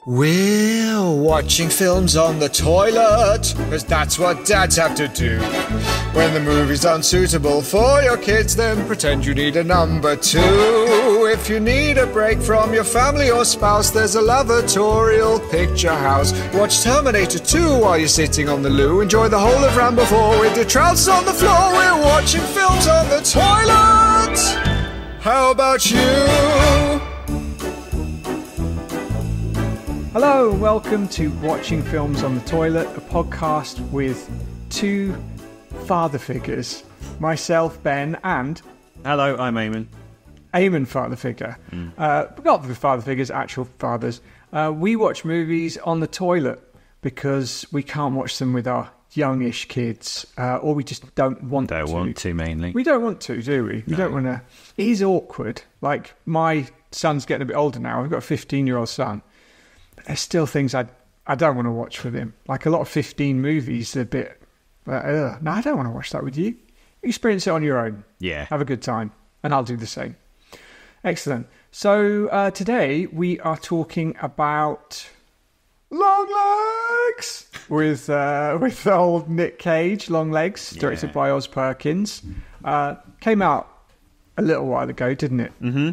We're watching films on the toilet, because that's what dads have to do. When the movie's unsuitable for your kids, then pretend you need a number two. If you need a break from your family or spouse, there's a lavatorial picture house. Watch Terminator 2 while you're sitting on the loo. Enjoy the whole of Rambo 4 with your trousers on the floor. We're watching films on the toilet. How about you? Hello, welcome to Watching Films on the Toilet, a podcast with two father figures, myself, Ben, and... Hello, I'm Eamonn. Eamonn father figure. Not the father figures, actual fathers. We watch movies on the toilet because we can't watch them with our youngish kids, or we just don't want to. Don't want to, mainly. We don't want to, do we? We don't want to. It is awkward. Like, my son's getting a bit older now. I've got a 15-year-old son. There's still things I don't want to watch with him. Like a lot of 15 movies are a bit... no, I don't want to watch that with you. Experience it on your own. Yeah. Have a good time. And I'll do the same. Excellent. So today we are talking about Longlegs with old Nick Cage, Longlegs, directed by Oz Perkins. Came out a little while ago, didn't it? Mm-hmm.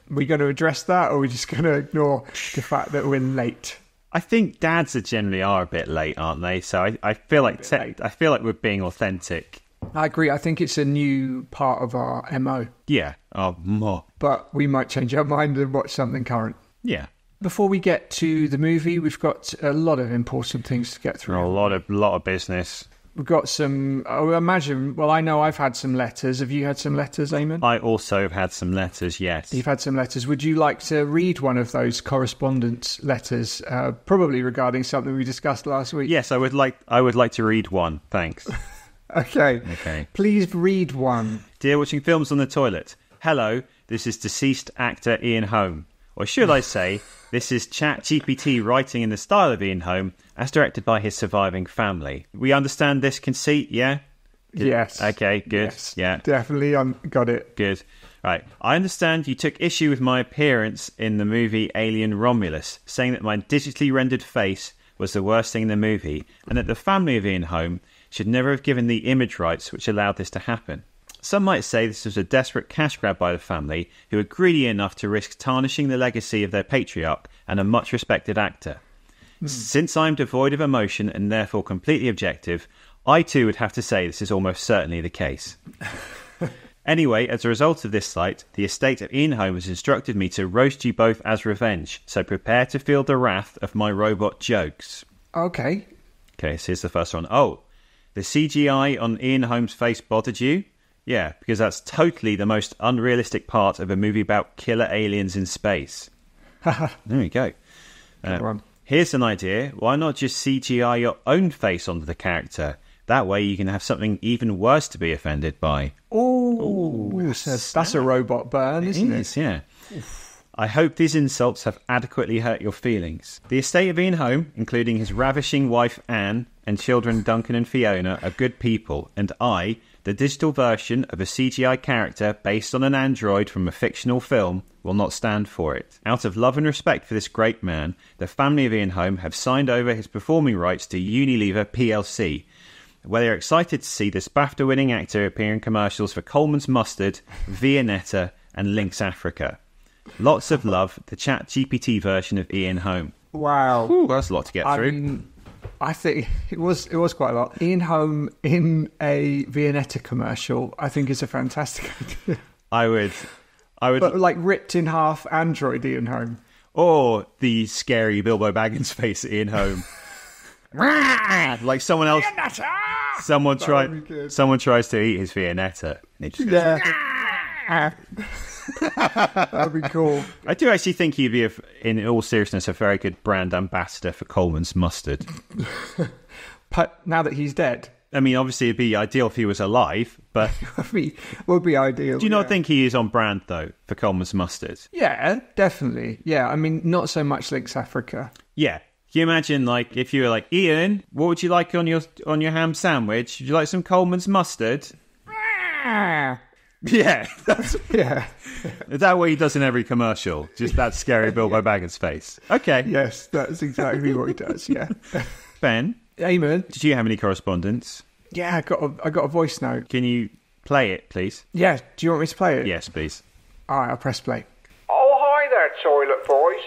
Are we going to address that, or are we just going to ignore the fact that we're late? I think dads generally are a bit late, aren't they? So I feel like we're being authentic. I agree. I think it's a new part of our MO. Yeah. Oh, more. But we might change our mind and watch something current. Yeah. Before we get to the movie, we've got a lot of important things to get through. A lot of business. We've got some, I know I've had some letters. Have you had some letters, Eamonn? I also have had some letters, yes. You've had some letters. Would you like to read one of those correspondence letters, probably regarding something we discussed last week? Yes, I would like to read one, thanks. Okay. Please read one. Dear Watching Films on the Toilet, hello, this is deceased actor Ian Holm. Or should I say, this is ChatGPT writing in the style of Ian Holm, as directed by his surviving family. We understand this conceit, yeah? Yes. Okay, good. Yes, yeah. Definitely got it. Good. Right. I understand you took issue with my appearance in the movie Alien Romulus, saying that my digitally rendered face was the worst thing in the movie, and that the family of Ian Holm should never have given the image rights which allowed this to happen. Some might say this was a desperate cash grab by the family, who were greedy enough to risk tarnishing the legacy of their patriarch and a much-respected actor. Since I'm devoid of emotion and therefore completely objective, I too would have to say this is almost certainly the case. Anyway, as a result of this slight, the estate of Ian Holm has instructed me to roast you both as revenge, so prepare to feel the wrath of my robot jokes. Okay, so here's the first one. Oh, the CGI on Ian Holm's face bothered you? Yeah, because that's totally the most unrealistic part of a movie about killer aliens in space. There we go. Here's an idea. Why not just CGI your own face onto the character? That way you can have something even worse to be offended by. Oh, that's a robot burn, isn't it? It is, yeah. I hope these insults have adequately hurt your feelings. The estate of Ian Holm, including his ravishing wife Anne and children Duncan and Fiona, are good people, and I, the digital version of a CGI character based on an android from a fictional film, will not stand for it. Out of love and respect for this great man, the family of Ian Holm have signed over his performing rights to Unilever plc, where they are excited to see this BAFTA-winning actor appear in commercials for Coleman's Mustard, Viennetta and Lynx Africa. Lots of love, the ChatGPT version of Ian Holm. Wow. Ooh, that's a lot to get through. Mean, I think it was quite a lot. Ian Holm in a Viennetta commercial, I think is a fantastic idea. I would... But like ripped in half android Ian Holm. Or the scary Bilbo Baggins face Ian Holm. Like someone else... Viennetta! Someone tries to eat his Viennetta. And he just goes, That'd be cool. I do actually think he'd be, in all seriousness, a very good brand ambassador for Coleman's Mustard. But now that he's dead... I mean, obviously it'd be ideal if he was alive, but... would be ideal. Do you not think he is on brand, though, for Coleman's Mustard? Yeah, definitely. Yeah, I mean, not so much Lynx Africa. Yeah. Can you imagine, like, if you were like, Ian, what would you like on your ham sandwich? Would you like some Coleman's Mustard? Yeah. Yeah. Is that what he does in every commercial? Just that scary Bilbo Baggins face. Okay. Yes, that's exactly what he does, yeah. Ben, Eamon? did you have any correspondence? Yeah, I got a voice note. Can you play it, please? Yeah, do you want me to play it? Yes, please. All right, I'll press play. Oh, hi there, toilet boys.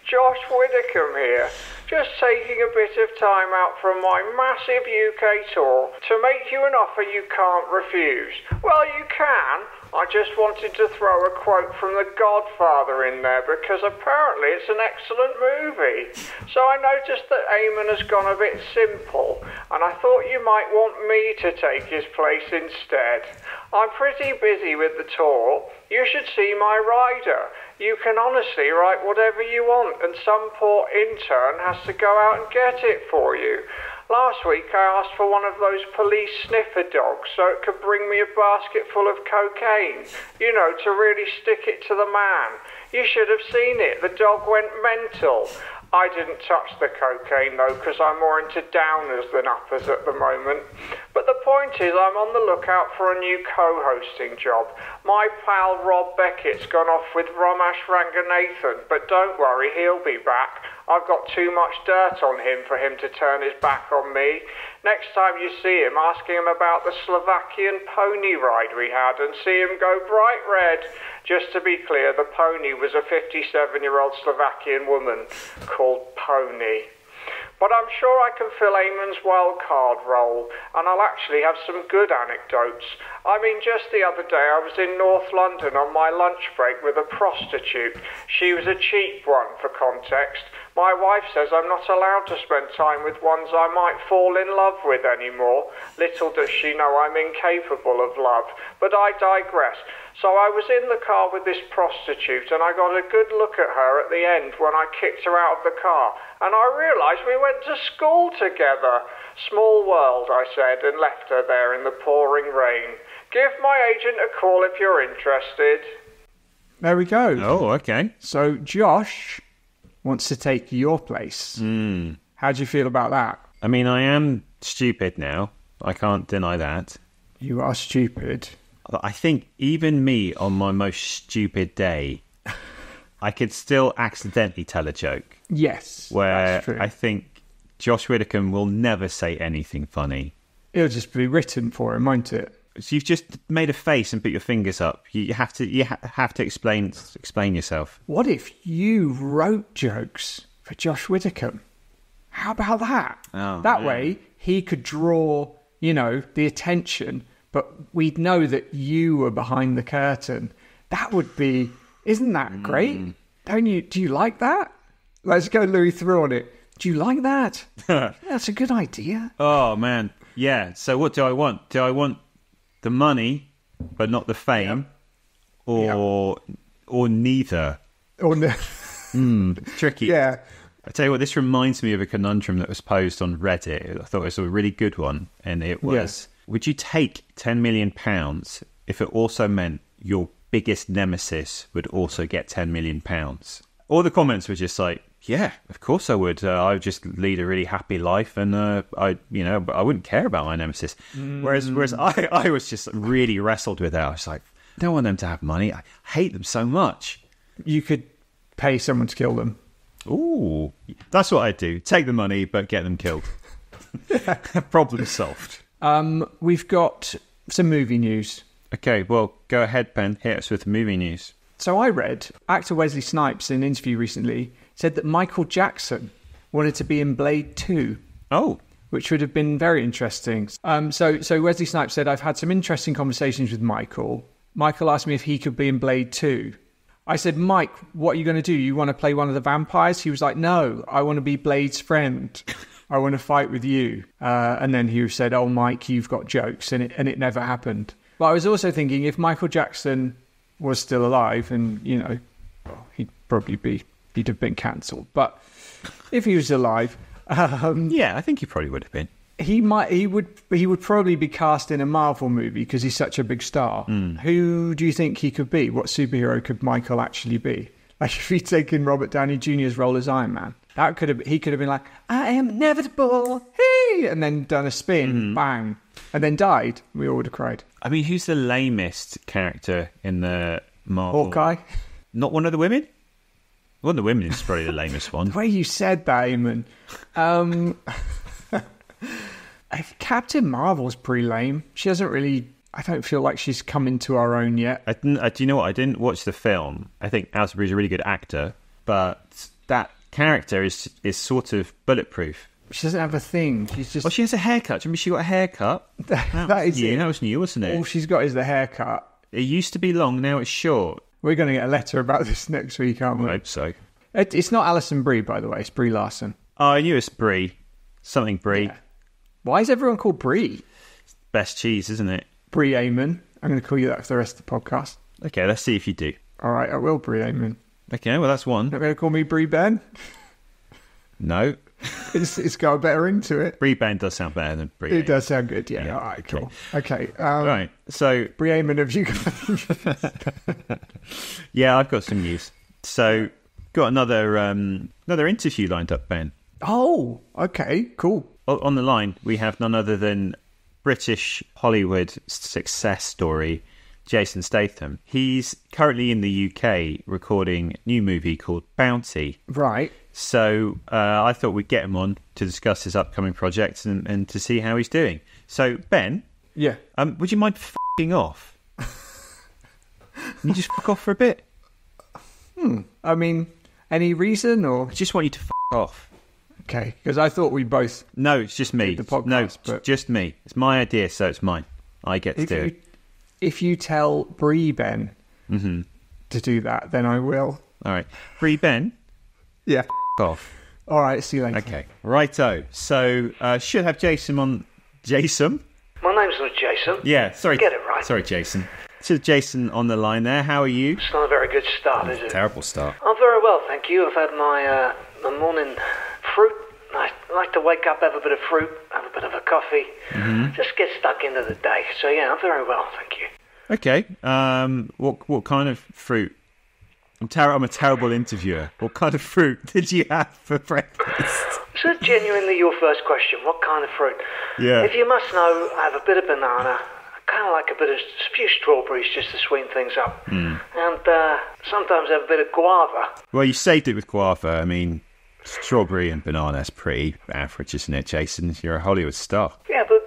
Josh Widdicombe here. Just taking a bit of time out from my massive UK tour to make you an offer you can't refuse. Well, you can. I just wanted to throw a quote from The Godfather in there because apparently it's an excellent movie. So I noticed that Eamonn has gone a bit simple, and I thought you might want me to take his place instead. I'm pretty busy with the tour. You should see my rider. You can honestly write whatever you want, and some poor intern has to go out and get it for you. Last week I asked for one of those police sniffer dogs so it could bring me a basket full of cocaine, you know, to really stick it to the man. You should have seen it. The dog went mental. I didn't touch the cocaine though, because I'm more into downers than uppers at the moment. But the point is, I'm on the lookout for a new co-hosting job. My pal Rob Beckett's gone off with Ramesh Ranganathan, but don't worry, he'll be back. I've got too much dirt on him for him to turn his back on me. Next time you see him, ask him about the Slovakian pony ride we had and see him go bright red. Just to be clear, the pony was a 57-year-old Slovakian woman called Pony. But I'm sure I can fill Eamonn's wildcard role, and I'll actually have some good anecdotes. I mean, just the other day I was in North London on my lunch break with a prostitute. She was a cheap one, for context. My wife says I'm not allowed to spend time with ones I might fall in love with anymore. Little does she know I'm incapable of love. But I digress. So I was in the car with this prostitute, and I got a good look at her at the end when I kicked her out of the car. And I realised we went to school together. Small world, I said, and left her there in the pouring rain. Give my agent a call if you're interested. There we go. Oh, okay. So Josh wants to take your place. How do you feel about that? I mean, I am stupid now. I can't deny that. You are stupid. I think even me on my most stupid day, I could still accidentally tell a joke. Yes, Where that's true. I think Josh Widdicombe will never say anything funny. It'll just be written for him, won't it? So you've just made a face and put your fingers up. You have to explain yourself. What if you wrote jokes for Josh Widdicombe? How about that? Oh, that yeah. way he could draw, the attention, but we'd know that you were behind the curtain. That would be, isn't that great? Do you like that? Let's go Louis through on it. Do you like that? Yeah, that's a good idea. Oh man, yeah. So what do I want? Do I want the money, but not the fame, or neither? Or no. Tricky. Yeah. I tell you what, this reminds me of a conundrum that was posed on Reddit. I thought it was a really good one, and it was: would you take £10 million if it also meant your biggest nemesis would also get £10 million? All the comments were just like, yeah, of course I would. I would just lead a really happy life, and I wouldn't care about my nemesis. Whereas I was just really wrestled with that. I was like, I don't want them to have money. I hate them so much. You could pay someone to kill them. Ooh, that's what I'd do. Take the money, but get them killed. Problem solved. We've got some movie news. Okay, well, go ahead, Ben. Hit us with the movie news. So I read actor Wesley Snipes in an interview recently said that Michael Jackson wanted to be in Blade 2. Oh. Which would have been very interesting. So Wesley Snipes said, I've had some interesting conversations with Michael. Michael asked me if he could be in Blade 2. I said, Mike, what are you going to do? You want to play one of the vampires? He was like, no, I want to be Blade's friend. I want to fight with you. And then he said, oh, Mike, you've got jokes. And it never happened. But I was also thinking, if Michael Jackson was still alive, and, he'd have been cancelled. But if he was alive... yeah, I think he probably would have been. He would probably be cast in a Marvel movie because he's such a big star. Who do you think he could be? What superhero could Michael actually be? Like if he'd taken Robert Downey Jr.'s role as Iron Man, he could have been like, I am inevitable, hey, and then done a spin, bang. and then died, we all would have cried. I mean, who's the lamest character in the Marvel? Hawkeye? Not one of the women? One of the women is probably the lamest one. The way you said that, Eamon. Captain Marvel's pretty lame. She hasn't really... I don't feel like she's come into her own yet. Do you know what? I didn't watch the film. I think Alison Brie's a really good actor, but that character is sort of bulletproof. She doesn't have a thing. She's just... Well, she has a haircut. Do you remember she got a haircut? That is new. That was new, wasn't it? All she's got is the haircut. It used to be long, now it's short. We're going to get a letter about this next week, aren't we? I hope so. It's not Alison Brie, by the way. It's Brie Larson. Oh, I knew it's Brie. Something Brie. Yeah. Why is everyone called Brie? Best cheese, isn't it? Brie Eamon. I'm going to call you that for the rest of the podcast. Okay, let's see if you do. All right, I will, Brie Eamon. Okay, well, that's one. Not going to call me Brie Ben? No. It's got a better ring to it. Brie Ben does sound better than Brie. It does sound good, yeah. All right, cool. Okay. Right, so... Brie Eamon, have you got... Yeah, I've got some news. So, got another interview lined up, Ben. Oh, okay, cool. On the line, we have none other than British Hollywood success story, Jason Statham. He's currently in the UK recording a new movie called Bounty. Right. So I thought we'd get him on to discuss his upcoming project and to see how he's doing. So, Ben, Yeah. would you mind f***ing off? Can you just f*** off for a bit? I mean, any reason or... I just want you to f*** off. Okay, because I thought we both... No, it's just me. Did the podcast, no, it's but- just me. It's my idea, so it's mine. I get to do it. If you tell Brie Ben to do that, then I will. All right. Free Ben, Yeah. f*** off. All right, see you later. Okay. Righto. So, should have Jason on... Jason? My name's not Jason. Yeah, sorry. Get it right. Sorry, Jason. Should have Jason on the line there. How are you? It's not a very good start, is it? Terrible start. I'm very well, thank you. I've had my morning fruit. I like to wake up, have a bit of fruit, have a bit of a coffee, just get stuck into the day. So yeah, I'm very well, thank you. Okay. What kind of fruit? I'm a terrible interviewer. What kind of fruit did you have for breakfast? Is that genuinely your first question? What kind of fruit? Yeah. If you must know, I have a bit of banana. I kind of like a few strawberries just to sweeten things up. And sometimes I have a bit of guava. Well, you saved it with guava. I mean, strawberry and banana is pretty average, isn't it, Jason? You're a Hollywood star. Yeah, but,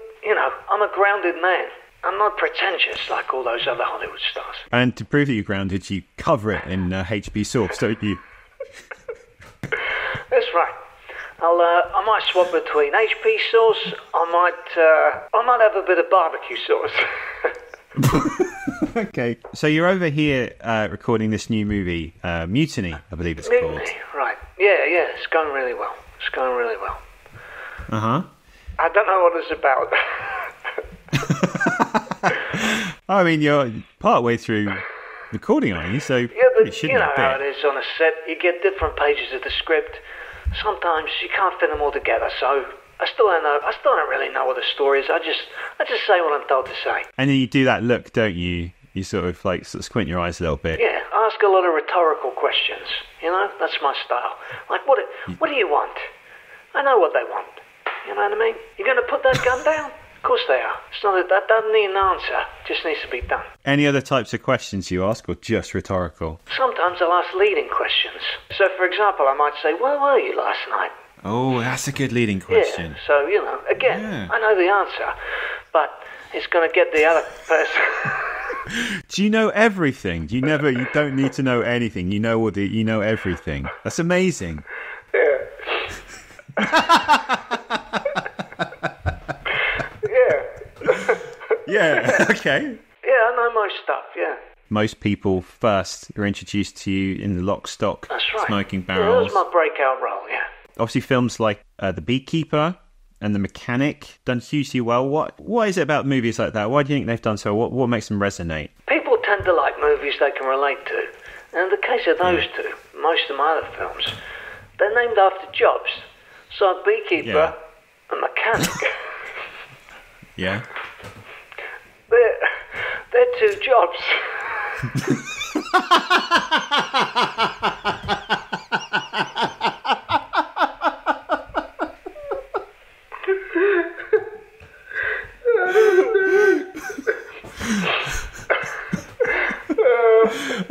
I'm a grounded man. I'm not pretentious like all those other Hollywood stars. And to prove that you're grounded, you cover it in HB sauce, don't you? That's right. I might swap between HP sauce. I might have a bit of barbecue sauce. Okay. So you're over here recording this new movie, Mutiny, I believe it's called. Mutiny, right? Yeah. It's going really well. Uh-huh. I don't know what it's about. I mean, you're part way through recording, aren't you? So Yeah, but it should you be know a how bit. it is on a set. You get different pages of the script. Sometimes you can't fit them all together. So I still don't really know what the story is. I just say what I'm told to say. And then you do that look, don't you? You sort of squint your eyes a little bit. Yeah, ask a lot of rhetorical questions. That's my style. Like, what do you want? I know what they want. You know what I mean? You're going to put that gun down? Of course they are. That doesn't need an answer. It just needs to be done. Any other types of questions you ask, or just rhetorical? Sometimes I'll ask leading questions. So, for example, I might say, where were you last night? Oh, that's a good leading question. Yeah, so, again, Yeah. I know the answer, but it's going to get the other person... Do you know everything? You don't need to know anything. You know everything. That's amazing. Yeah. Okay. Yeah, I know most stuff, yeah. Most people first are introduced to you in the lock, stock, That's right. smoking Yeah, barrels. that was my breakout role, yeah. Obviously, films like The Beekeeper and The Mechanic done hugely well. What is it about movies like that? Why do you think they've done so? What makes them resonate? People tend to like movies they can relate to. And in the case of those two, most of my other films, they're named after jobs. So Beekeeper and Mechanic, Yeah. they're two jobs.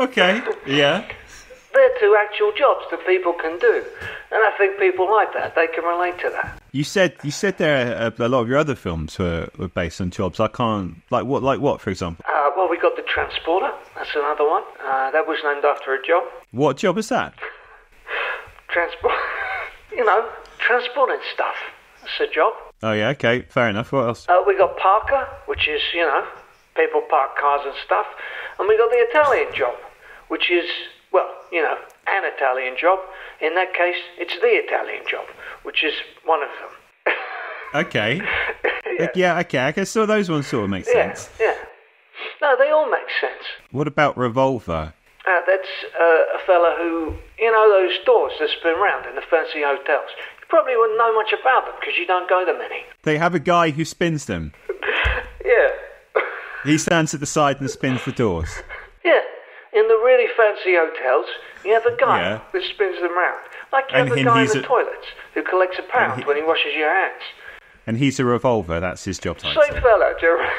Okay, yeah. They're two actual jobs that people can do. And I think people like that. They can relate to that. You said there a lot of your other films were based on jobs. I can't... Like what, for example? Well, we got The Transporter. That's another one. That was named after a job. What job is that? Transporting stuff. That's a job. Oh, yeah, okay, fair enough. What else? We got Parker, which is, people park cars and stuff. And we got the Italian job, which is, an Italian job. In that case, it's the Italian job, which is one of them. Okay. Yeah, okay. I guess so those ones sort of make sense. Yeah. No, they all make sense. What about Revolver? That's a fella who, those stores that spin around in the fancy hotels. You probably wouldn't know much about them because you don't go to many. They have a guy who spins them. Yeah. He stands at the side and spins the doors. Yeah. In the really fancy hotels, you have a guy that spins them round. Like you have a guy in the toilets who collects a pound when he washes your hands. And he's a revolver, that's his job title. Same fella, Jeremy.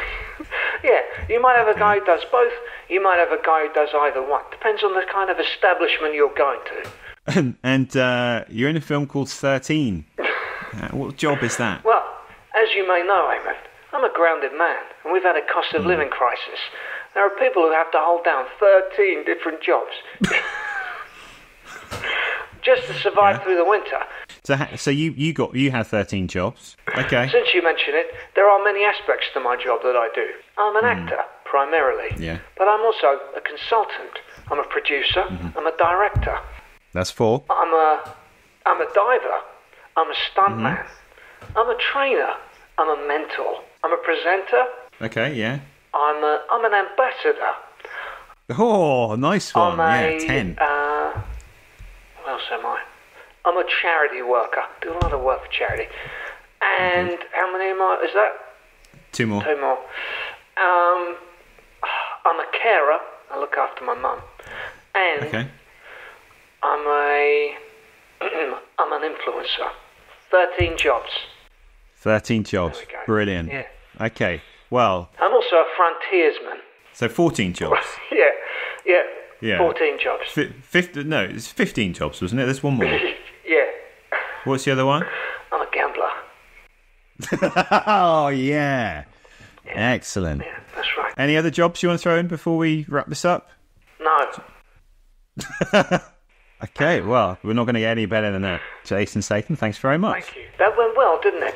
Yeah, you might have a guy who does both, you might have a guy who does either one. Depends on the kind of establishment you're going to. And you're in a film called 13. What job is that? Well, as you may know, Eamonn, I'm a grounded man, and we've had a cost of living crisis. There are people who have to hold down 13 different jobs just to survive through the winter. So you had 13 jobs. Okay. Since you mention it, there are many aspects to my job that I do. I'm an actor, primarily. Yeah. But I'm also a consultant. I'm a producer. I'm a director. That's 4. I'm a diver. I'm a stuntman. I'm a trainer. I'm a mentor. I'm a presenter. Okay, yeah. I'm an ambassador. Oh, nice one. 10. What else am I? I'm a charity worker. Do a lot of work for charity. And how many am I? Is that? 2 more. 2 more. I'm a carer. I look after my mum. And I'm an influencer. 13 jobs. 13 jobs. There we go. Brilliant. Yeah. Okay. Well. I'm also a frontiersman. So 14 jobs. Yeah. 14 jobs. It's 15 jobs, wasn't it? There's one more. Yeah. What's the other one? I'm a gambler. Oh, yeah. Excellent. Yeah, that's right. Any other jobs you want to throw in before we wrap this up? No. Okay, well, we're not going to get any better than that. Jason Statham, thanks very much. Thank you. That went well, didn't it?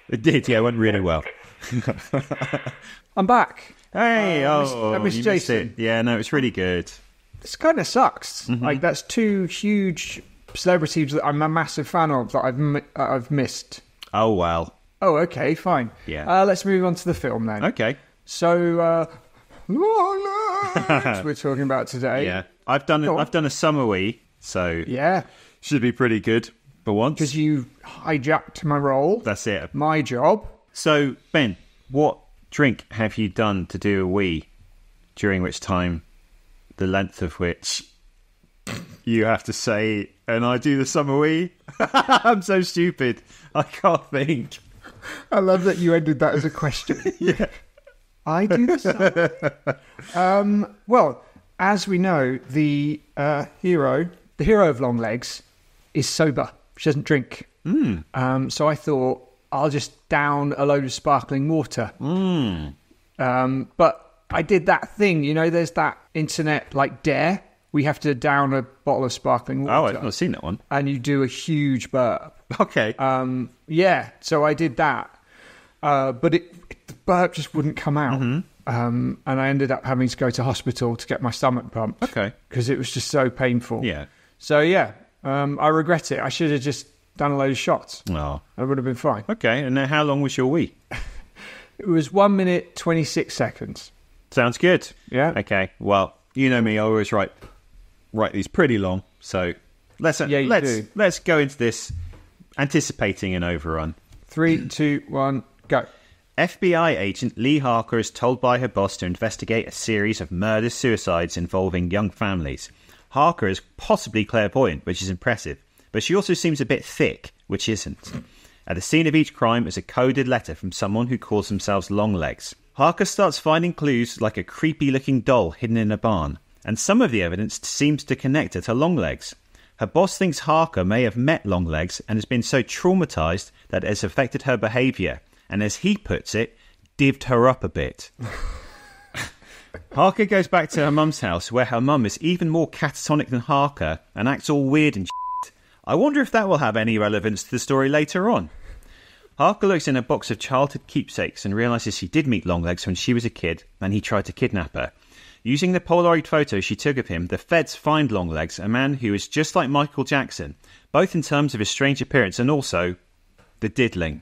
It did, yeah, it went really well. I'm back. Hey, I miss you Jason. missed it. Yeah, no, it's really good. This kind of sucks. Like, that's 2 huge celebrities that I'm a massive fan of that I've missed. Oh, well. Oh, okay, fine. Yeah. Let's move on to the film then. Okay. So, Longlegs we're talking about today. Yeah. I've done a summer wee, so Yeah. should be pretty good for once. Because you hijacked my role. That's it. My job. So, Ben, what drink have you done to do a wee, during which time, the length of which you have to say, and I do the summer wee? I'm so stupid. I can't think. I love that you ended that as a question. Yeah. I do the same. Well, as we know, the hero of Longlegs, is sober. She doesn't drink. So I thought I'll just down a load of sparkling water. But I did that thing, there's that internet dare. We have to down a bottle of sparkling water. Oh, I've not seen that one. And you do a huge burp. Okay. So I did that. But the burp just wouldn't come out. And I ended up having to go to hospital to get my stomach pumped. Okay. Because it was just so painful. Yeah. So, I regret it. I should have just done a load of shots. Oh. I would have been fine. Okay, and then how long was your wee? It was 1 minute, 26 seconds. Sounds good. Yeah. Okay, well, you know me, I always write these pretty long, so let's go into this anticipating an overrun. 3, 2, 1, go. FBI agent Lee Harker is told by her boss to investigate a series of murder-suicides involving young families. Harker is possibly clairvoyant, which is impressive, but she also seems a bit thick, which isn't. At the scene of each crime is a coded letter from someone who calls themselves Longlegs. Harker starts finding clues like a creepy-looking doll hidden in a barn, and some of the evidence seems to connect her to Longlegs. Her boss thinks Harker may have met Longlegs and has been so traumatised that it has affected her behaviour, and as he puts it, divvied her up a bit. Harker goes back to her mum's house, where her mum is even more catatonic than Harker and acts all weird and shit. I wonder if that will have any relevance to the story later on. Harker looks in a box of childhood keepsakes and realises she did meet Longlegs when she was a kid and he tried to kidnap her. Using the Polaroid photo she took of him, the feds find Longlegs, a man who is just like Michael Jackson, both in terms of his strange appearance and also the diddling.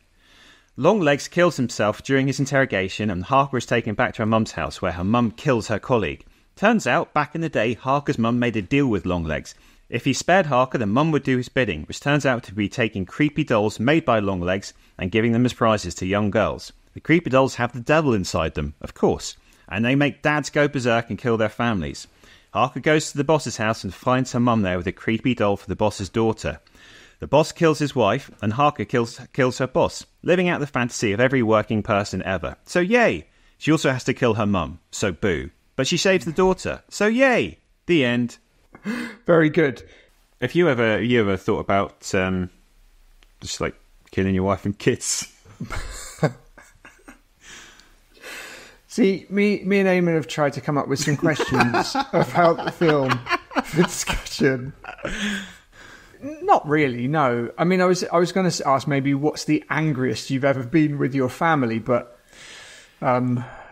Longlegs kills himself during his interrogation and Harker is taken back to her mum's house where her mum kills her colleague. Turns out, back in the day, Harker's mum made a deal with Longlegs. If he spared Harker, then mum would do his bidding, which turns out to be taking creepy dolls made by Longlegs and giving them as prizes to young girls. The creepy dolls have the devil inside them, of course, and they make dads go berserk and kill their families. Harker goes to the boss's house and finds her mum there with a creepy doll for the boss's daughter. The boss kills his wife, and Harker kills her boss, living out the fantasy of every working person ever. So yay! She also has to kill her mum, so boo. But she saves the daughter, so yay! The end. Very good. Have you ever thought about just like killing your wife and kids? See, me and Eamon have tried to come up with some questions about the film for discussion. Not really, no. I mean, I was going to ask maybe what's the angriest you've ever been with your family, but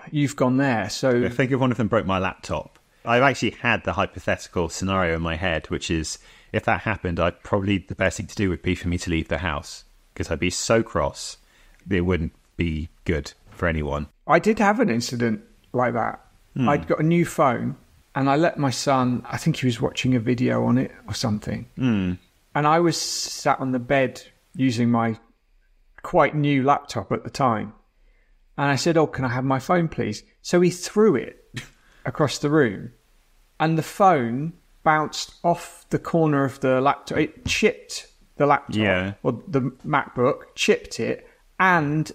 you've gone there. So I think if one of them broke my laptop. I've actually had the hypothetical scenario in my head, which is if that happened, the best thing to do would be for me to leave the house because I'd be so cross that it wouldn't be good for anyone. I did have an incident like that. I'd got a new phone and I let my son, I think he was watching a video on it or something. And I was sat on the bed using my quite new laptop at the time. And I said, "Oh, can I have my phone, please?" So he threw it across the room and the phone bounced off the corner of the laptop. It chipped the laptop or the MacBook, chipped it and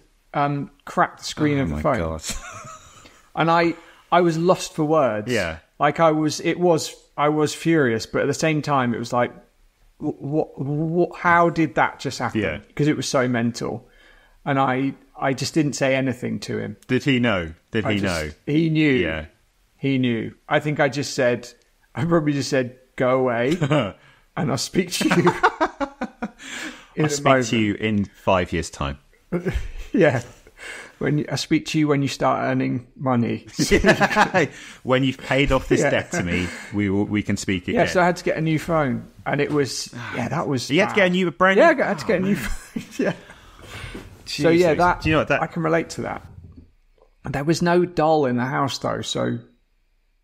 cracked the screen of the phone. God. And I was lost for words. Yeah. Like I was furious, but at the same time it was like, what how did that just happen? Yeah. Because it was so mental. And I just didn't say anything to him. Did he know? He knew. Yeah. He knew. I think I probably just said, "Go away," and I'll speak to you. I'll speak to you in 5 years' time. Yeah. I speak to you when you start earning money. When you've paid off this debt to me, we can speak again. Yeah, so I had to get a new phone, and it was that was. You had to get a brand new. Yeah, I had to get a new phone. Yeah. Jesus. So yeah, do you know what that? I can relate to that. There was no doll in the house though, so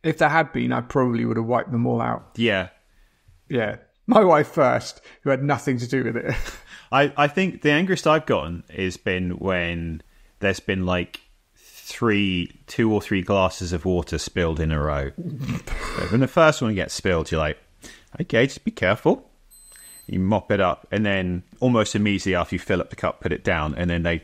if there had been, I probably would have wiped them all out. Yeah. Yeah. My wife first, who had nothing to do with it. I think the angriest I've gotten has been when there's been like 2 or 3 glasses of water spilled in a row. When the first one gets spilled, you're like, okay, just be careful. You mop it up, and then almost immediately after you fill up the cup, put it down, and then they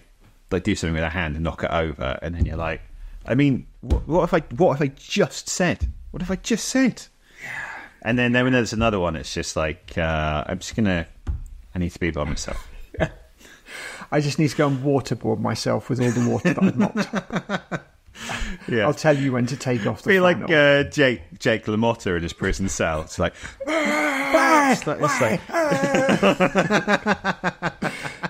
do something with their hand and knock it over, and then you're like, I mean, what if I just said? What if I just said? Yeah. And then when there's another one, it's just like, I need to be by myself. Yeah. I just need to go and waterboard myself with all the water that I've mopped up. Yeah. I'll tell you when to take off the flannel. Be like Jake LaMotta in his prison cell. It's like, it's like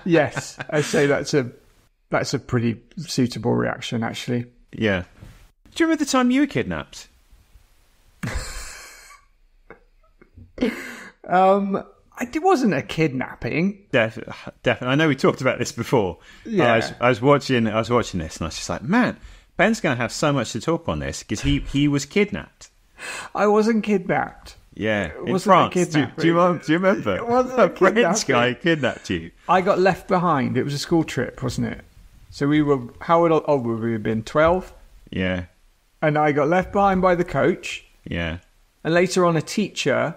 yes, I say that's a pretty suitable reaction, actually. Yeah. Do you remember the time you were kidnapped? It wasn't a kidnapping. Definitely. I know we talked about this before. Yeah. I was watching this, and I was just like, man, Ben's going to have so much to talk on this because he was kidnapped. I wasn't kidnapped. Yeah, in France. Do you remember? It wasn't a French guy kidnapped you. I got left behind. It was a school trip, wasn't it? So we were, how old would we have been? 12? Yeah. And I got left behind by the coach. Yeah. And later on, a teacher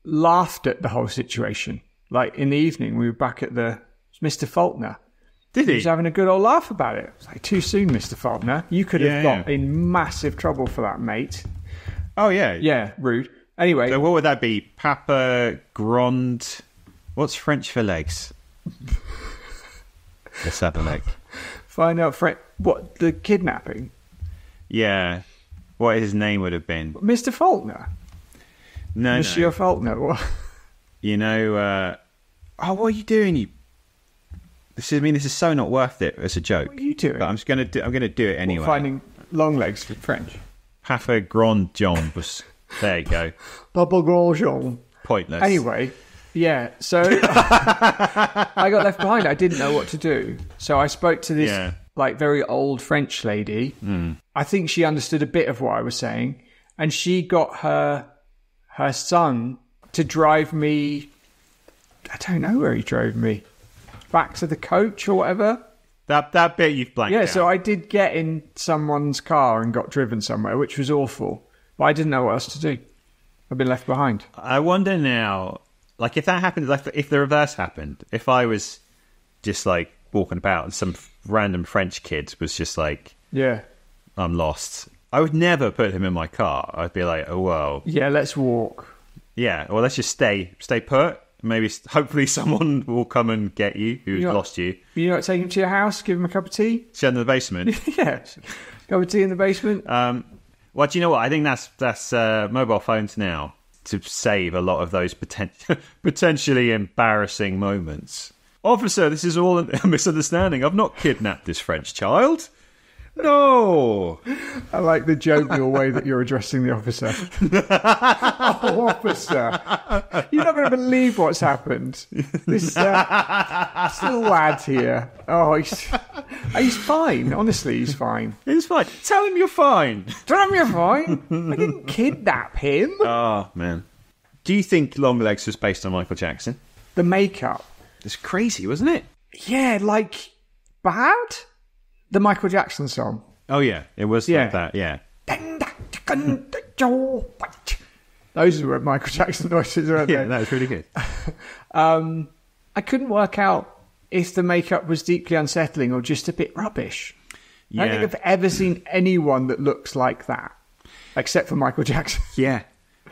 laughed at the whole situation. Like in the evening, we were back at Mr. Faulkner. Did he? He was having a good old laugh about it. It was like, too soon, Mr. Faulkner. You could have got in massive trouble for that, mate. Oh, yeah. Yeah, rude. Anyway. So what would that be? Papa Grand... What's French for legs? Let's have a look. Find out what, the kidnapping? Yeah. What his name would have been. Mr. Faulkner? No, Monsieur Faulkner. What? You know, what are you doing? This is so not worth it as a joke. What are you doing? But I'm going to do it anyway. Finding Longlegs for French. Papa Grand Jambes. There you go. Papa Grand Jean. Pointless. Anyway, yeah, so I got left behind. I didn't know what to do. So I spoke to this very old French lady. I think she understood a bit of what I was saying. And she got her son to drive me, I don't know where he drove me, back to the coach or whatever. That bit you've blanked out. So I did get in someone's car and got driven somewhere, which was awful. But I didn't know what else to do. I've been left behind. I wonder now, like, if that happened, like, if the reverse happened, if I was just, like, walking about and some random French kid was just like, I'm lost, I would never put him in my car. I'd be like, oh, well. Yeah, let's walk. Yeah, well, let's just stay put. Maybe, hopefully someone will come and get you who's lost you. You know what, take him to your house, give him a cup of tea? Sit in the basement. Yeah, cup of tea in the basement. Well, do you know what? I think that's mobile phones now to save a lot of those potentially embarrassing moments. Officer, this is all a misunderstanding. I've not kidnapped this French child. No. I like the jovial way that you're addressing the officer. Oh, officer. You're not going to believe what's happened. This little lad here. Oh, he's fine. Honestly, he's fine. He's fine. Tell him you're fine. Tell him you're fine. I didn't kidnap him. Oh, man. Do you think Longlegs was based on Michael Jackson? The makeup. It's crazy, wasn't it? Yeah, like, bad? The Michael Jackson song. Oh, yeah. It was like that, yeah. Those were Michael Jackson noises, weren't they? Yeah, that was really good. I couldn't work out if the makeup was deeply unsettling or just a bit rubbish. Yeah. I don't think I've ever seen anyone that looks like that, except for Michael Jackson. Yeah.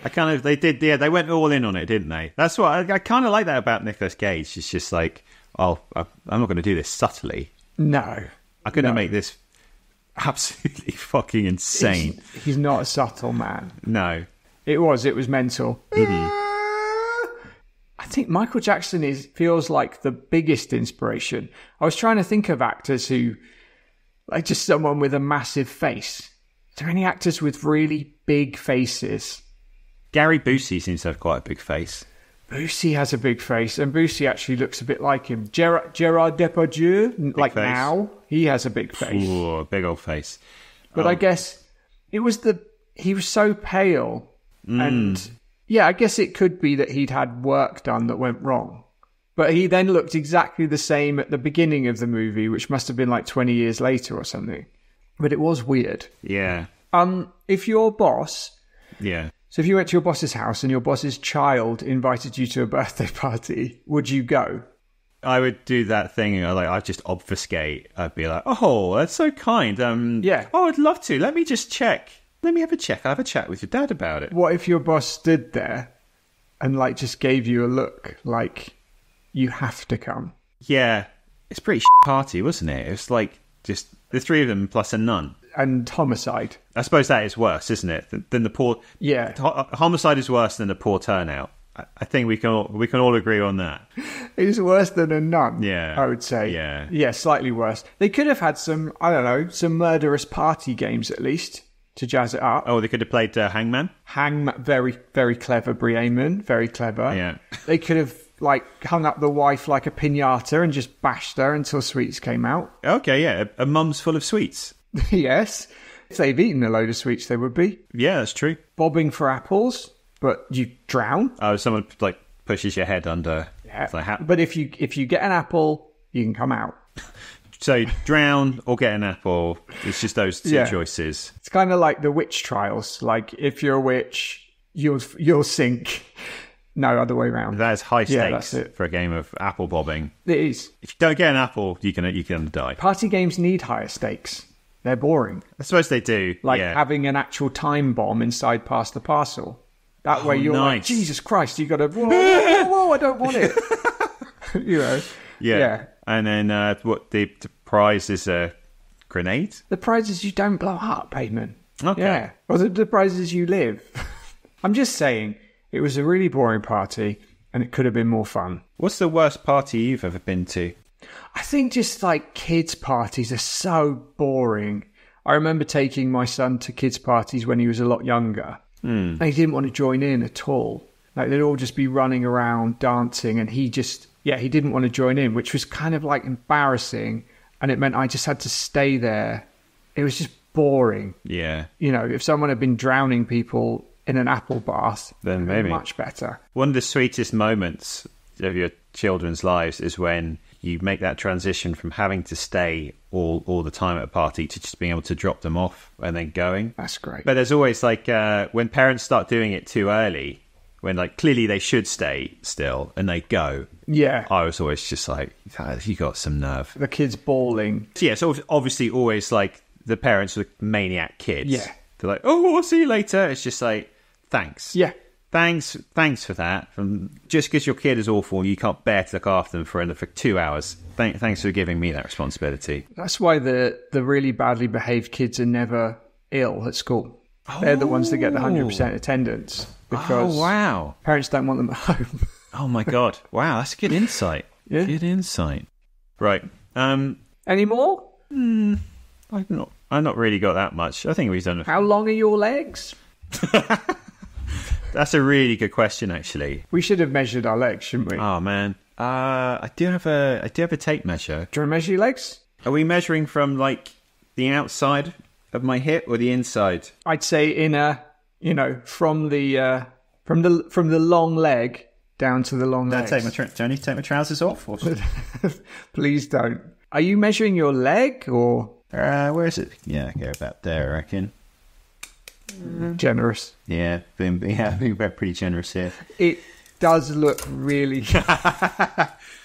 They went all in on it, didn't they? That's what I kind of like that about Nicolas Cage. It's just like, I'm not going to do this subtly. No. I'm going to make this absolutely fucking insane. He's not a subtle man. No. It was mental. Mm-hmm. I think Michael Jackson feels like the biggest inspiration. I was trying to think of actors who, like, just someone with a massive face. Is there any actors with really big faces? Gary Busey seems to have quite a big face. Busey has a big face, and Busey actually looks a bit like him. Gerard Depardieu, like face. Now, he has a big face. Ooh, a big old face. But I guess he was so pale, and yeah, I guess it could be that he'd had work done that went wrong. But he then looked exactly the same at the beginning of the movie, which must have been like 20 years later or something. But it was weird. Yeah. If your boss... Yeah. So if you went to your boss's house and your boss's child invited you to a birthday party, would you go? I would do that thing. I'd just obfuscate. I'd be like, "Oh, that's so kind. Yeah. Oh, I'd love to. Let me just check. Let me have a check. I'll have a chat with your dad about it." What if your boss stood there and just gave you a look like you have to come? Yeah, it's a pretty party, wasn't it? It was like just the three of them plus a nun. And homicide. I suppose that is worse, isn't it? Than the poor. Yeah. Homicide is worse than the poor turnout. I think we can all agree on that. It's worse than a nun. Yeah. I would say. Yeah. Yeah, slightly worse. They could have had some murderous party games at least to jazz it up. Oh, they could have played Hangman. Very, very clever, Eamonn. Very clever. Yeah. They could have hung up the wife like a piñata and just bashed her until sweets came out. Okay, yeah. A mum's full of sweets. Yes. If they've eaten a load of sweets, they would be. Yeah, that's true. Bobbing for apples, but you drown. Oh, someone pushes your head under. Yeah. But if you get an apple, you can come out. So drown or get an apple. It's just those two choices. It's kind of like the witch trials. Like if you're a witch, you'll sink. No, other way around. That is high stakes for a game of apple bobbing. It is. If you don't get an apple, you can die. Party games need higher stakes. They're boring. I suppose they do. Like having an actual time bomb inside Pass the Parcel. That way you're like, Jesus Christ, you got to, whoa, I don't want it. You know? Yeah. And then what the prize is a grenade? The prize is you don't blow up, Eamonn. Okay. Yeah. Well, the prize is you live. I'm just saying, it was a really boring party and it could have been more fun. What's the worst party you've ever been to? I think just like kids' parties are so boring. I remember taking my son to kids' parties when he was a lot younger. And he didn't want to join in at all. Like they'd all just be running around dancing and he didn't want to join in, which was kind of like embarrassing. And it meant I just had to stay there. It was just boring. Yeah. You know, if someone had been drowning people in an apple bath, then maybe much better. One of the sweetest moments of your children's lives is when you make that transition from having to stay all the time at a party to just being able to drop them off and then going. That's great. But there's always like when parents start doing it too early, when like clearly they should stay still and they go. Yeah. I was always just like, you got some nerve. The kids bawling. So yeah, so obviously always like the parents are maniac kids. Yeah. They're like, oh, I'll see you later. It's just like, thanks. Yeah. Thanks for that. Just because your kid is awful and you can't bear to look after them for 2 hours. Thanks for giving me that responsibility. That's why the really badly behaved kids are never ill at school. They're the ones that get the 100% attendance because parents don't want them at home. Oh my God. Wow, that's a good insight. Yeah. Good insight. Right. Any more? I've not really got that much. I think we've done. How long are your legs? That's a really good question, actually. We should have measured our legs, shouldn't we? Oh man, I do have a tape measure. Do you want to measure your legs? Are we measuring from like the outside of my hip or the inside? I'd say from the long leg down to the long leg. Do I need to take my trousers off? Or... Please don't. Are you measuring your leg or? Where is it? Yeah, go about there, I reckon. Generous. Yeah, being pretty generous here. It does look really...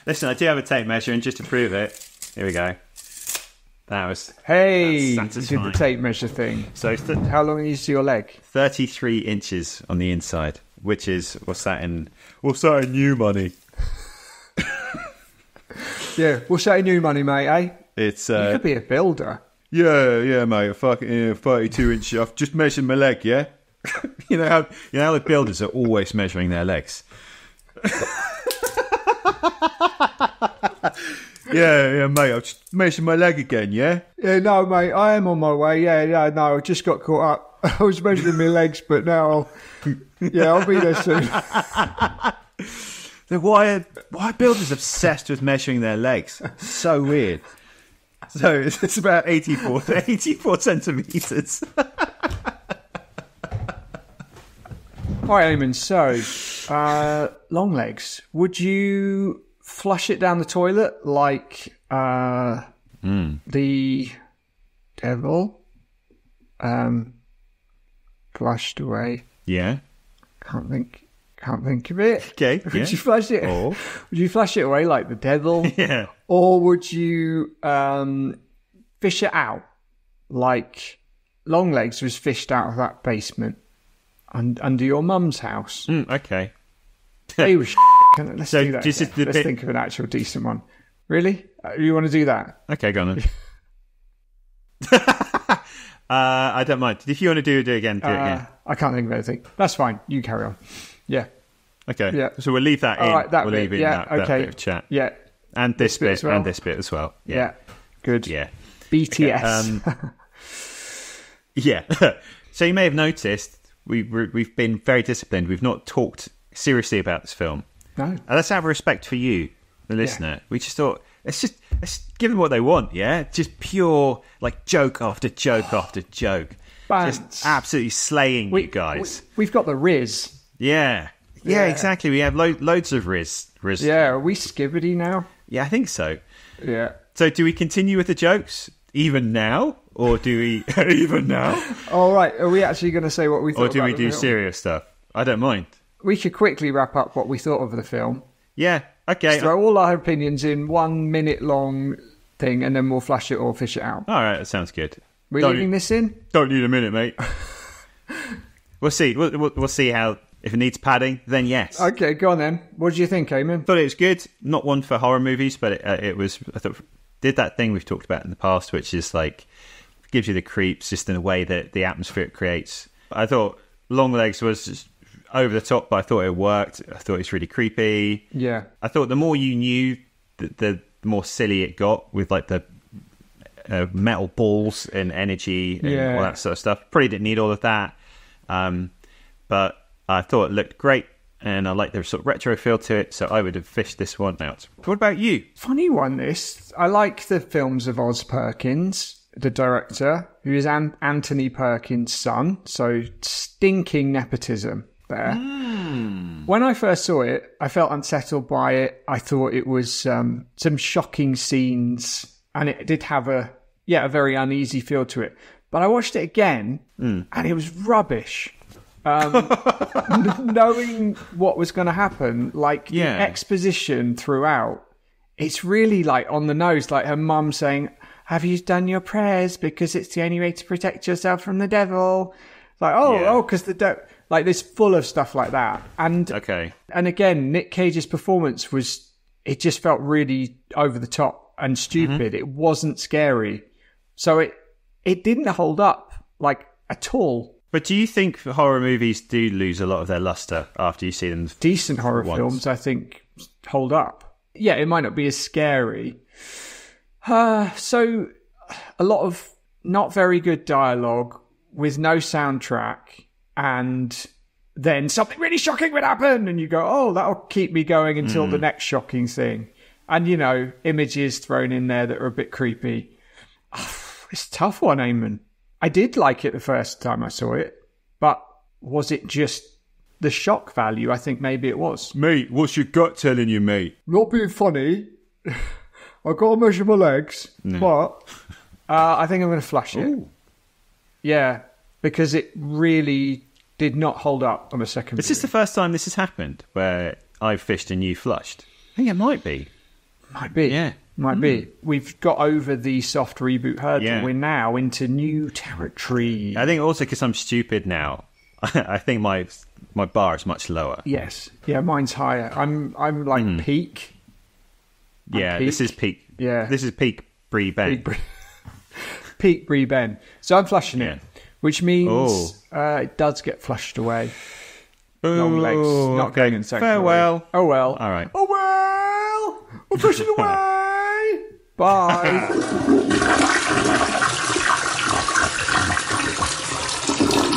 Listen, I do have a tape measure, and just to prove it, here we go. That's you satisfying. did the tape measure thing. So how long is your leg? 33 inches on the inside, which is, what's that in new money? Yeah, what's that in new money, mate, eh? It's you could be a builder. Yeah, mate. Fucking 32 inches. I've just measured my leg. Yeah, you know how the builders are always measuring their legs. yeah, mate. I've just measured my leg again. Yeah. Yeah, no, mate. I am on my way. Yeah, no. I just got caught up. I was measuring my legs, but now I'll be there soon. Why are builders obsessed with measuring their legs? So weird. So it's about 84 centimetres. All right, Eamonn. So, Longlegs, would you flush it down the toilet like the devil flushed away? Yeah. Can't think of it. Okay. Would you flush it? Or would you flush it away like the devil? Yeah. Or would you fish it out like Longlegs was fished out of that basement under your mum's house? Okay. He was Let's do that. Let's think of an actual decent one. Really? You want to do that? Okay, go on then. I don't mind. If you want to do it again, do it again. I can't think of anything. That's fine. You carry on. Yeah. Okay. Yeah. So we'll leave that in. Right, we'll leave in that bit of chat. Yeah. And this bit as well. And this bit as well. Yeah. Good. Yeah. BTS. Okay, yeah. So you may have noticed we've been very disciplined. We've not talked seriously about this film. No. And that's out of respect for you, the listener. Yeah. We just thought let's give them what they want. Yeah. Just pure like joke after joke after joke. Bants. Just absolutely slaying you guys. We've got the Riz. Yeah, exactly. We have loads of Riz. Yeah, are we skibbity now? Yeah, I think so. Yeah. So do we continue with the jokes even now? Or do we... even now? All right, are we actually going to say what we thought or do about we the do film? serious stuff? I don't mind. We could quickly wrap up what we thought of the film. Yeah, okay. Just throw all our opinions in 1 minute long thing and then we'll flush it or fish it out. All right, that sounds good. We leaving this in? Don't need a minute, mate. We'll see. We'll see how... If it needs padding, then yes. Okay, go on then. What do you think, Eamon? Thought it was good. Not one for horror movies, but it was... I thought did that thing we've talked about in the past, which is like... gives you the creeps just in a way that the atmosphere it creates. I thought Longlegs was just over the top, but I thought it worked. I thought it was really creepy. Yeah. I thought the more you knew, the more silly it got with like the metal balls and energy and all that sort of stuff. Probably didn't need all of that. But I thought it looked great, and I like the sort of retro feel to it, so I would have fished this one out. What about you? Funny one, this. I like the films of Oz Perkins, the director, who is Anthony Perkins' son, so stinking nepotism there. When I first saw it, I felt unsettled by it. I thought it was some shocking scenes, and it did have a very uneasy feel to it. But I watched it again, and it was rubbish. Knowing what was going to happen, like the exposition throughout, it's really like on the nose, like her mum saying, "Have you done your prayers? Because it's the only way to protect yourself from the devil." Like, because the devil... Like, there's full of stuff like that. And again, Nick Cage's performance it just felt really over the top and stupid. It wasn't scary. So it didn't hold up, like, at all. But do you think horror movies do lose a lot of their luster after you see them? Decent horror films, I think, hold up. Yeah, it might not be as scary. So, a lot of not very good dialogue with no soundtrack, and then something really shocking would happen, and you go, oh, that'll keep me going until the next shocking thing. And, images thrown in there that are a bit creepy. It's a tough one, Eamon. I did like it the first time I saw it, but was it just the shock value? I think maybe it was. Mate, what's your gut telling you, mate? Not being funny. I got to measure my legs, but I think I'm going to flush it. Ooh. Yeah, because it really did not hold up on the second. Is this the first time this has happened, where I've fished and you flushed? I think it might be. Might be. Yeah. Might be. We've got over the soft reboot hurdle. Yeah. We're now into new territory. I think also because I'm stupid now, I think my bar is much lower. Yes. Yeah, mine's higher. I'm like peak. Yeah, peak. This is peak. Yeah. This is peak Brie Ben. Peak Brie Ben. So I'm flushing it, which means it does get flushed away. Longlegs. Not going in second. Farewell. Oh well. All right. Oh well. We're pushing away. Bye.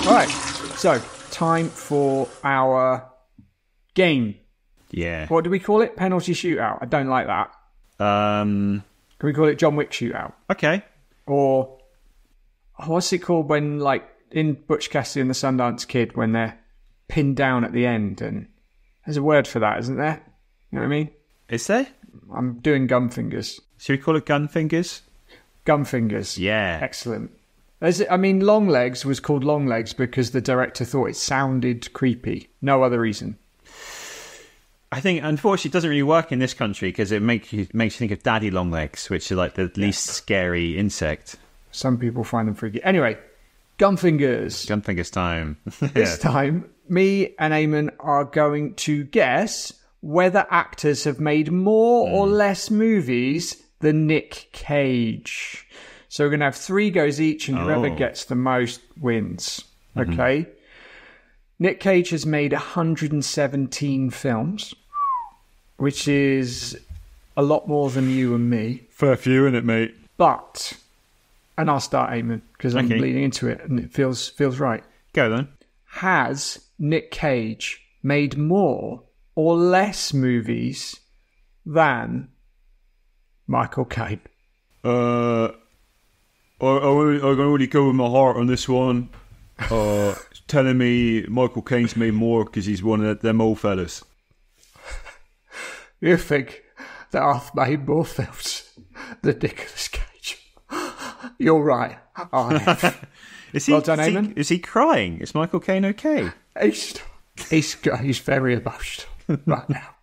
All right. So, time for our game. Yeah. What do we call it? Penalty shootout. I don't like that. Can we call it John Wick shootout? Okay. Or what's it called when, like, in Butch Cassidy and the Sundance Kid, when they're pinned down at the end? And there's a word for that, isn't there? You know what I mean? Is there? I'm doing gum fingers. Should we call it gun fingers? Gum fingers. Yeah. Excellent. Longlegs was called Longlegs because the director thought it sounded creepy. No other reason. I think, unfortunately, it doesn't really work in this country because it makes you think of daddy longlegs, which are like the least scary insect. Some people find them freaky. Anyway, gum fingers. Gun fingers time. This time, me and Eamon are going to guess whether actors have made more or less movies than Nick Cage. So we're going to have 3 goes each, and whoever gets the most wins. Okay? Nick Cage has made 117 films, which is a lot more than you and me. Fair few, innit, mate? But, and I'll start, Eamon, because I'm leading into it, and it feels right. Go then. Has Nick Cage made more or less movies than Michael Caine? I'm already go with my heart on this one. Telling me Michael Caine's made more because he's one of them old fellas. You think that I've made more films than Nicolas Cage? You're right. I have. Well done, Eamon. Is he crying? Is Michael Caine okay? He's very emotional right now.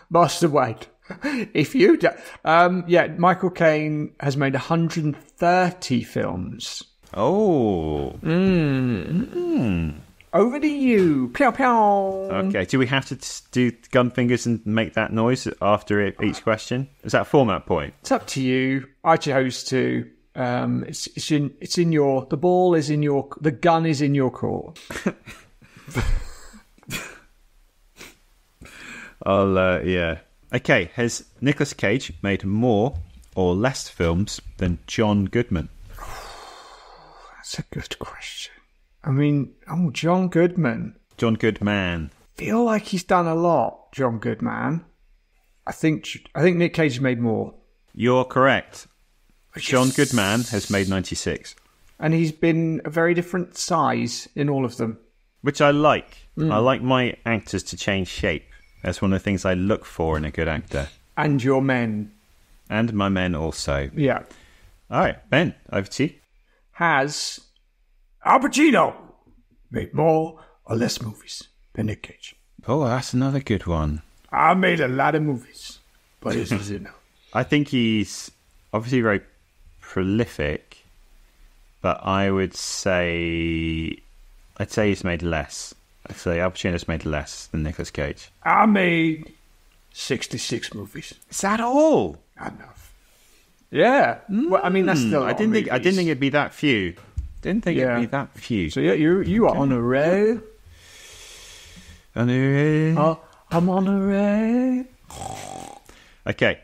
Master Wayne, if you do... Michael Caine has made 130 films. Oh. Over to you. Pew, pew. Okay, do we have to do gun fingers and make that noise after each question? Is that a format point? It's up to you. I chose to. It's in your. The ball is in your. The gun is in your court. Yeah. Okay, has Nicolas Cage made more or less films than John Goodman? That's a good question. I mean, John Goodman. John Goodman. Feel like he's done a lot, John Goodman. I think Nick Cage made more. You're correct. John Goodman has made 96. And he's been a very different size in all of them. Which I like. I like my actors to change shape. That's one of the things I look for in a good actor. And your men. And my men also. Yeah. All right, Ben, over to you. Has Al Pacino made more or less movies than Nick Cage? Oh, that's another good one. I made a lot of movies, but this is it now. I think he's obviously very prolific, but I'd say he's made less. I'd say Al Pacino's made less than Nicolas Cage. I made 66 movies. Is that all? Enough. Yeah. Well, I mean, that's still. I didn't think it'd be that few. Didn't think it'd be that few. So yeah, you are on a roll. On a roll. I'm on a roll. Okay.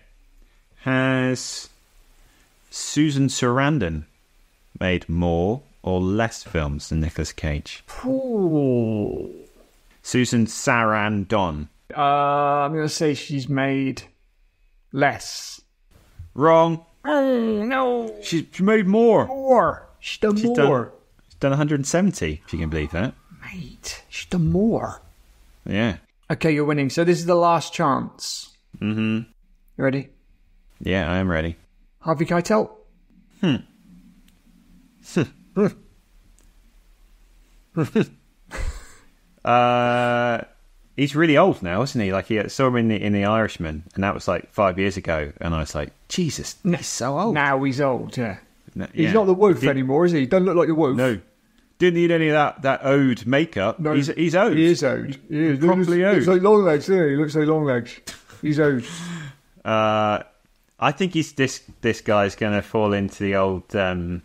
Has Susan Sarandon made more or less films than Nicolas Cage? Ooh. Susan Sarandon. I'm going to say she's made less. Wrong. Oh, no. She made more. More. She's done more. She's done 170, if you can believe that. Mate, she's done more. Yeah. Okay, you're winning. So this is the last chance. Mm-hmm. You ready? Yeah, I am ready. Harvey Keitel? He's really old now, isn't he? Like, he saw him in the Irishman, and that was like 5 years ago, and I was like, Jesus, he's so old. Now he's old, yeah. No, he's not the wolf anymore, is he? He doesn't look like the wolf. No. Didn't need any of that owed makeup. No, he's old. He is old. He is. Properly old. Looks like Longlegs, doesn't he? He looks like Longlegs. He's old. I think this guy's going to fall into the old Al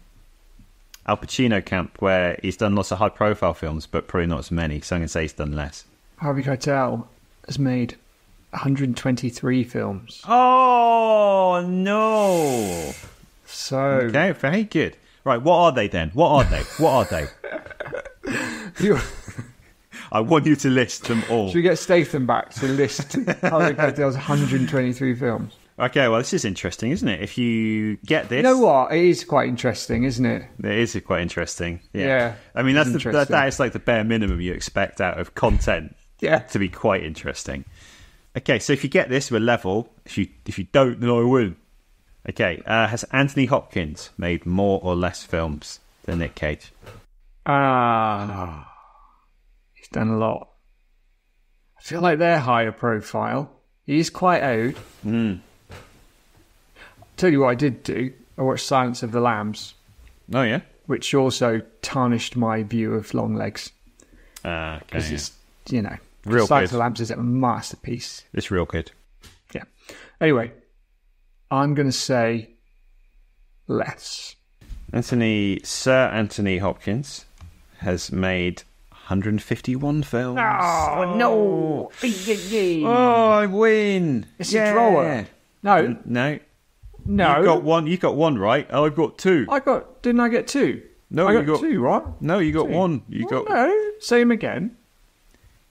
Pacino camp, where he's done lots of high-profile films, but probably not as many, so I'm going to say he's done less. Harvey Keitel has made 123 films. Oh, no. So... Okay, very good. Right, what are they then? What are they? I want you to list them all. Should we get Statham back to list Harvey Keitel's 123 films? Okay, well, this is interesting, isn't it? If you get this... You know what? It is quite interesting, isn't it? It is quite interesting. Yeah. I mean, that is like the bare minimum you expect out of content. Yeah. To be quite interesting. Okay, so if you get this, we're level. If you don't, then I win. Okay, has Anthony Hopkins made more or less films than Nick Cage? He's done a lot. I feel like they're higher profile. He's quite old. Tell you what I did do. I watched Silence of the Lambs. Oh, yeah? Which also tarnished my view of Longlegs. Okay. Because it's, real Silence good. of the Lambs is a masterpiece. It's real good. Yeah. Anyway, I'm going to say less. Sir Anthony Hopkins has made 151 films. Oh, no. Oh, I win. It's a drawer. No. You've got one right. Oh, I've got two. Didn't I get two? No, I got two, right? No, you got one. No, say them again.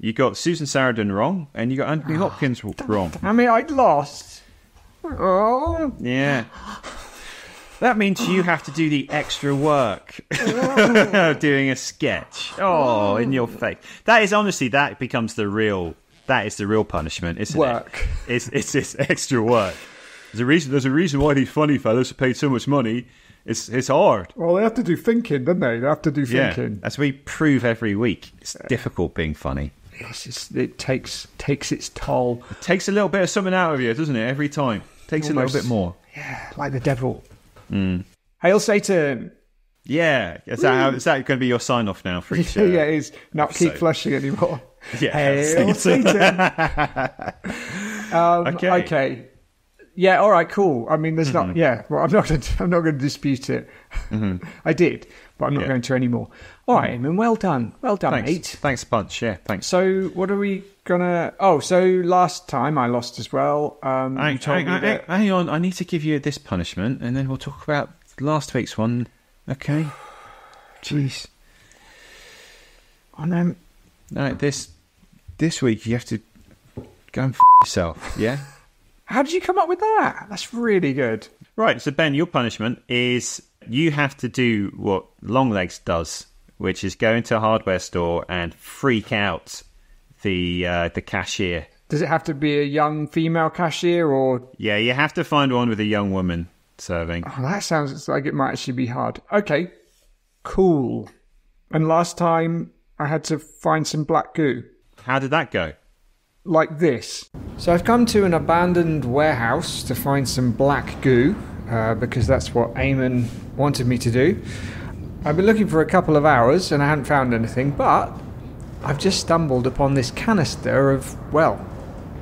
You got Susan Sarandon wrong, and you got Anthony Hopkins wrong. I mean, I'd lost. Oh. Yeah. That means you have to do the extra work doing a sketch. Oh, in your face. That is honestly, that is the real punishment, isn't work. It? It's extra work. There's a reason why these funny fellas are paid so much money. It's hard. Well, they have to do thinking, don't they? They have to do thinking. Yeah, as we prove every week. It's difficult being funny. Yes, it takes its toll. It takes a little bit of something out of you, doesn't it? Every time. Takes almost a little bit more. Yeah, like the devil. Mm. Hail Satan. Yeah. Is that going to be your sign-off now for each Yeah, it is. Not keep episode? flushing anymore. Yeah. Hail Satan. Okay. Yeah. All right. Cool. I mean, there's not. Yeah. Well, I'm not going to dispute it. I did, but I'm not going to anymore. All right, Eamon. Well done. Well done, Thanks. mate. Thanks a bunch. Yeah. Thanks. So, what are we gonna? Oh, so last time I lost as well. You told me that. Hang on. I need to give you this punishment, and then we'll talk about last week's one. Okay. Jeez. I know. No, this week you have to go and yourself. Yeah. How did you come up with that? That's really good. Right. So Ben, your punishment is you have to do what Longlegs does, which is go into a hardware store and freak out the cashier. Does it have to be a young female cashier or? Yeah, you have to find one with a young woman serving. Oh, that sounds like it might actually be hard. Okay, cool. And last time I had to find some black goo. How did that go? Like this. So I've come to an abandoned warehouse to find some black goo, because that's what Eamon wanted me to do. I've been looking for a couple of hours and I hadn't found anything, but I've just stumbled upon this canister of, well,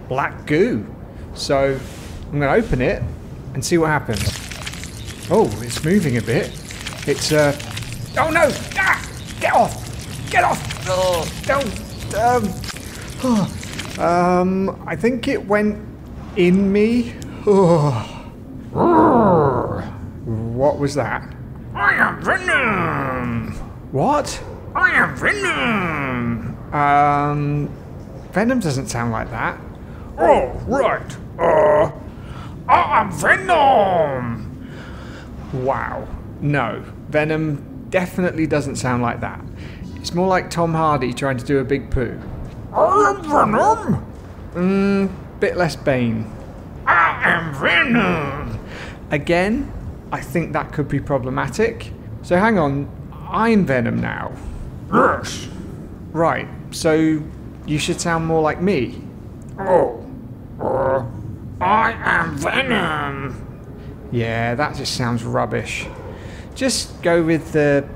black goo. So I'm going to open it and see what happens. Oh, it's moving a bit. It's, oh no! Ah! Get off! Get off! Oh, don't, I think it went in me. Oh. What was that? I am Venom! What? I am Venom! Venom doesn't sound like that. Oh, right. I am Venom! Wow. No, Venom definitely doesn't sound like that. It's more like Tom Hardy trying to do a big poo. I am Venom! Bit less Bane. I am Venom! Again, I think that could be problematic. So hang on, I'm Venom now. Yes. Right, so you should sound more like me. Oh. I am Venom! Yeah, that just sounds rubbish. Just go with the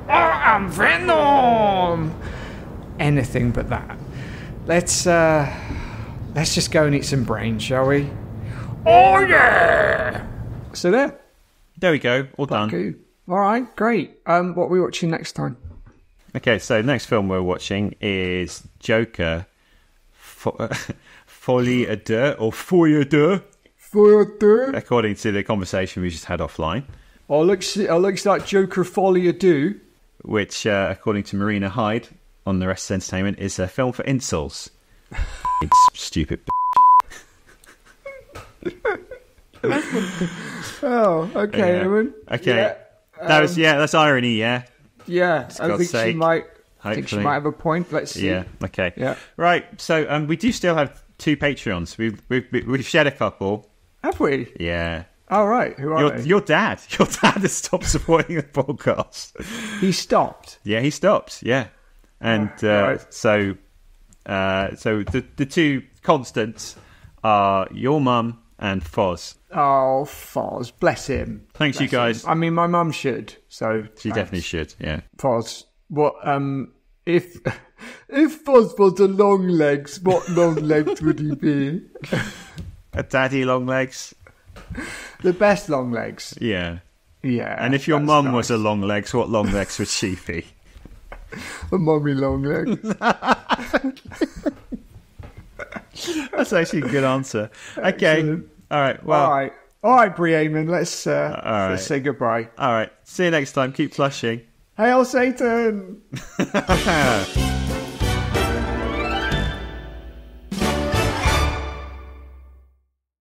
I am Venom! Anything but that. Let's just go and eat some brains, shall we? Oh yeah! So There we go. All done. Okay. All right, great. What are we watching next time? Okay, so the next film we're watching is Joker, Folie à deux, or Folie à deux, according to the conversation we just had offline. Oh, looks like Joker Folie à deux. Which, according to Marina Hyde on the Rest of Entertainment, is a film for incels. Stupid. Oh, okay, Eamon. Okay. Yeah. That's irony, yeah? Yeah, I think she might have a point. Let's see. Yeah, okay. Yeah. Right, so we do still have 2 Patreons. We've shed a couple. Have we? Yeah. All right. Who are they? Your dad. Your dad has stopped supporting the podcast. He stopped? Yeah, he stopped, yeah. And right. so the 2 constants are your mum and Foz. Oh, Foz, bless him. Thanks, you guys. I mean, my mum should. So She definitely should. Yeah. Foz, what? If Foz was a Longlegs, what Longlegs would he be? A daddy Longlegs. The best Longlegs. Yeah. Yeah. And if your mum was a Longlegs, what Longlegs would she be? A mummy Longlegs. That's actually a good answer. Okay. Excellent. All right. Well. All right, Brie Eamon. Let's right. say goodbye. All right. See you next time. Keep flushing. Hail Satan!